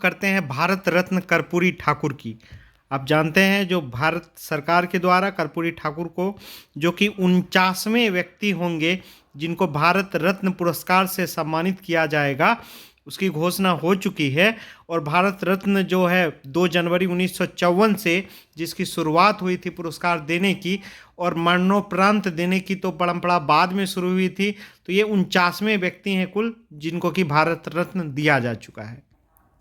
करते हैं भारत रत्न कर्पूरी ठाकुर की। आप जानते हैं जो भारत सरकार के द्वारा कर्पूरी ठाकुर को, जो कि 49वें व्यक्ति होंगे जिनको भारत रत्न पुरस्कार से सम्मानित किया जाएगा, उसकी घोषणा हो चुकी है। और भारत रत्न जो है 2 जनवरी 1954 से जिसकी शुरुआत हुई थी पुरस्कार देने की, और मरणोपरांत देने की तो परंपरा बाद में शुरू हुई थी। तो ये 49वें व्यक्ति हैं कुल जिनको कि भारत रत्न दिया जा चुका है।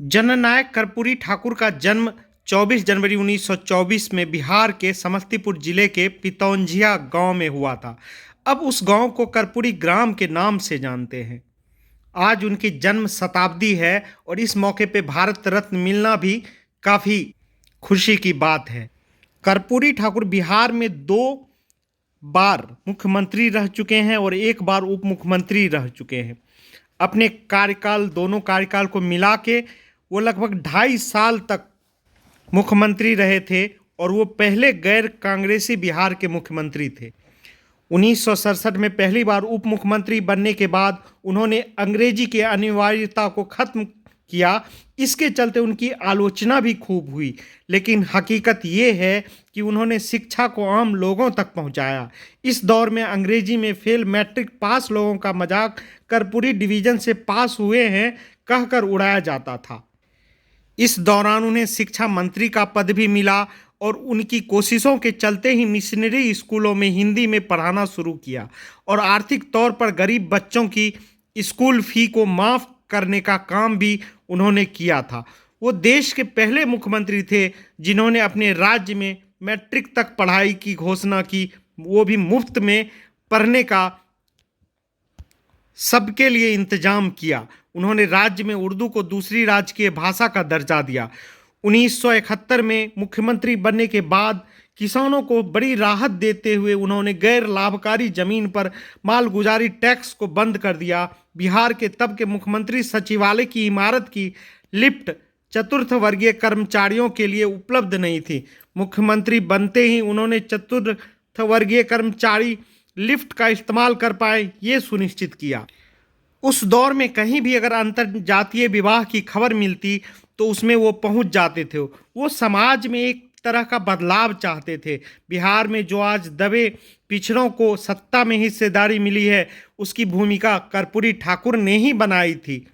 जननायक कर्पूरी ठाकुर का जन्म 24 जनवरी 1924 में बिहार के समस्तीपुर जिले के पितौंझिया गांव में हुआ था। अब उस गांव को कर्पूरी ग्राम के नाम से जानते हैं। आज उनकी जन्म शताब्दी है और इस मौके पे भारत रत्न मिलना भी काफ़ी खुशी की बात है। कर्पूरी ठाकुर बिहार में 2 बार मुख्यमंत्री रह चुके हैं और 1 बार उप मुख्यमंत्री रह चुके हैं। अपने कार्यकाल, दोनों कार्यकाल को मिला के वो लगभग 2.5 साल तक मुख्यमंत्री रहे थे और वो पहले गैर कांग्रेसी बिहार के मुख्यमंत्री थे। 1967 में पहली बार उप मुख्यमंत्री बनने के बाद उन्होंने अंग्रेजी की अनिवार्यता को खत्म किया। इसके चलते उनकी आलोचना भी खूब हुई, लेकिन हकीकत ये है कि उन्होंने शिक्षा को आम लोगों तक पहुंचाया। इस दौर में अंग्रेजी में फेल मैट्रिक पास लोगों का मजाक कर्पूरी डिवीजन से पास हुए हैं कहकर उड़ाया जाता था। इस दौरान उन्हें शिक्षा मंत्री का पद भी मिला और उनकी कोशिशों के चलते ही मिशनरी स्कूलों में हिंदी में पढ़ाना शुरू किया और आर्थिक तौर पर गरीब बच्चों की स्कूल फी को माफ़ करने का काम भी उन्होंने किया था। वो देश के पहले मुख्यमंत्री थे जिन्होंने अपने राज्य में मैट्रिक तक पढ़ाई की घोषणा की, वो भी मुफ्त में पढ़ने का सबके लिए इंतजाम किया। उन्होंने राज्य में उर्दू को दूसरी राजकीय भाषा का दर्जा दिया। 1971 में मुख्यमंत्री बनने के बाद किसानों को बड़ी राहत देते हुए उन्होंने गैर लाभकारी जमीन पर मालगुजारी टैक्स को बंद कर दिया। बिहार के तब के मुख्यमंत्री सचिवालय की इमारत की लिफ्ट चतुर्थ वर्गीय कर्मचारियों के लिए उपलब्ध नहीं थी। मुख्यमंत्री बनते ही उन्होंने चतुर्थ वर्गीय कर्मचारी लिफ्ट का इस्तेमाल कर पाए, ये सुनिश्चित किया। उस दौर में कहीं भी अगर अंतरजातीय विवाह की खबर मिलती तो उसमें वो पहुंच जाते थे। वो समाज में एक तरह का बदलाव चाहते थे। बिहार में जो आज दबे पिछड़ों को सत्ता में हिस्सेदारी मिली है, उसकी भूमिका कर्पूरी ठाकुर ने ही बनाई थी।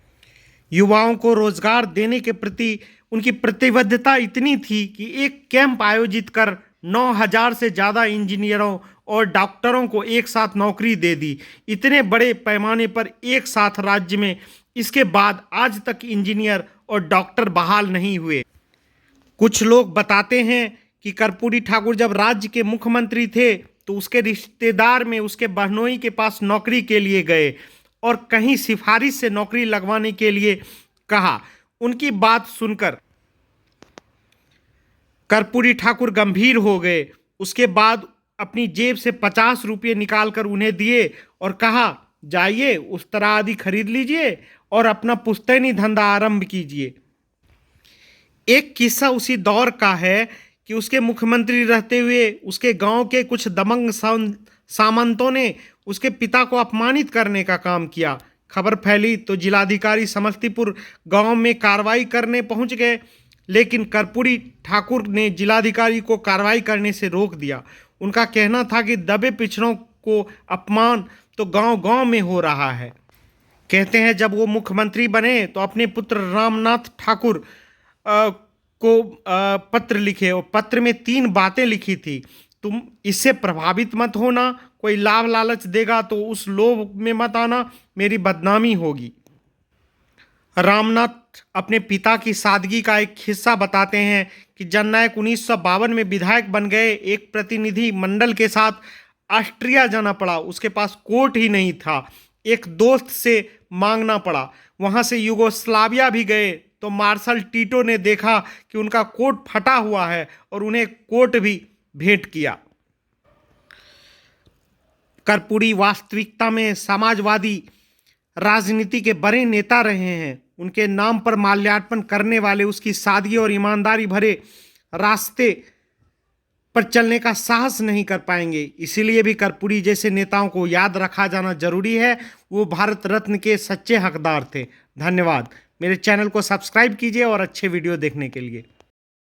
युवाओं को रोजगार देने के प्रति उनकी प्रतिबद्धता इतनी थी कि एक कैंप आयोजित कर 9,000 से ज़्यादा इंजीनियरों और डॉक्टरों को एक साथ नौकरी दे दी। इतने बड़े पैमाने पर एक साथ राज्य में, इसके बाद आज तक इंजीनियर और डॉक्टर बहाल नहीं हुए। कुछ लोग बताते हैं कि कर्पूरी ठाकुर जब राज्य के मुख्यमंत्री थे तो उसके रिश्तेदार में उसके बहनोई के पास नौकरी के लिए गए और कहीं सिफारिश से नौकरी लगवाने के लिए कहा। उनकी बात सुनकर कर्पूरी ठाकुर गंभीर हो गए। उसके बाद अपनी जेब से 50 रुपये निकालकर उन्हें दिए और कहा, जाइए उस्तरा आदि खरीद लीजिए और अपना पुश्तैनी धंधा आरंभ कीजिए। एक किस्सा उसी दौर का है कि उसके मुख्यमंत्री रहते हुए उसके गांव के कुछ दबंग सामंतों ने उसके पिता को अपमानित करने का काम किया। खबर फैली तो जिलाधिकारी समस्तीपुर गांव में कार्रवाई करने पहुंच गए, लेकिन कर्पूरी ठाकुर ने जिलाधिकारी को कार्रवाई करने से रोक दिया। उनका कहना था कि दबे पिछड़ों को अपमान तो गांव-गांव में हो रहा है। कहते हैं जब वो मुख्यमंत्री बने तो अपने पुत्र रामनाथ ठाकुर को पत्र लिखे और पत्र में 3 बातें लिखी थी। तुम इससे प्रभावित मत होना, कोई लाभ लालच देगा तो उस लोभ में मत आना, मेरी बदनामी होगी। रामनाथ अपने पिता की सादगी का एक हिस्सा बताते हैं कि जननायक 1952 में विधायक बन गए। एक प्रतिनिधि मंडल के साथ ऑस्ट्रिया जाना पड़ा, उसके पास कोट ही नहीं था, एक दोस्त से मांगना पड़ा। वहां से यूगोस्लाविया भी गए तो मार्शल टीटो ने देखा कि उनका कोट फटा हुआ है और उन्हें कोट भी भेंट किया। कर्पूरी वास्तविकता में समाजवादी राजनीति के बड़े नेता रहे हैं। उनके नाम पर माल्यार्पण करने वाले उसकी सादगी और ईमानदारी भरे रास्ते पर चलने का साहस नहीं कर पाएंगे। इसीलिए भी कर्पूरी जैसे नेताओं को याद रखा जाना जरूरी है। वो भारत रत्न के सच्चे हकदार थे। धन्यवाद। मेरे चैनल को सब्सक्राइब कीजिए और अच्छे वीडियो देखने के लिए।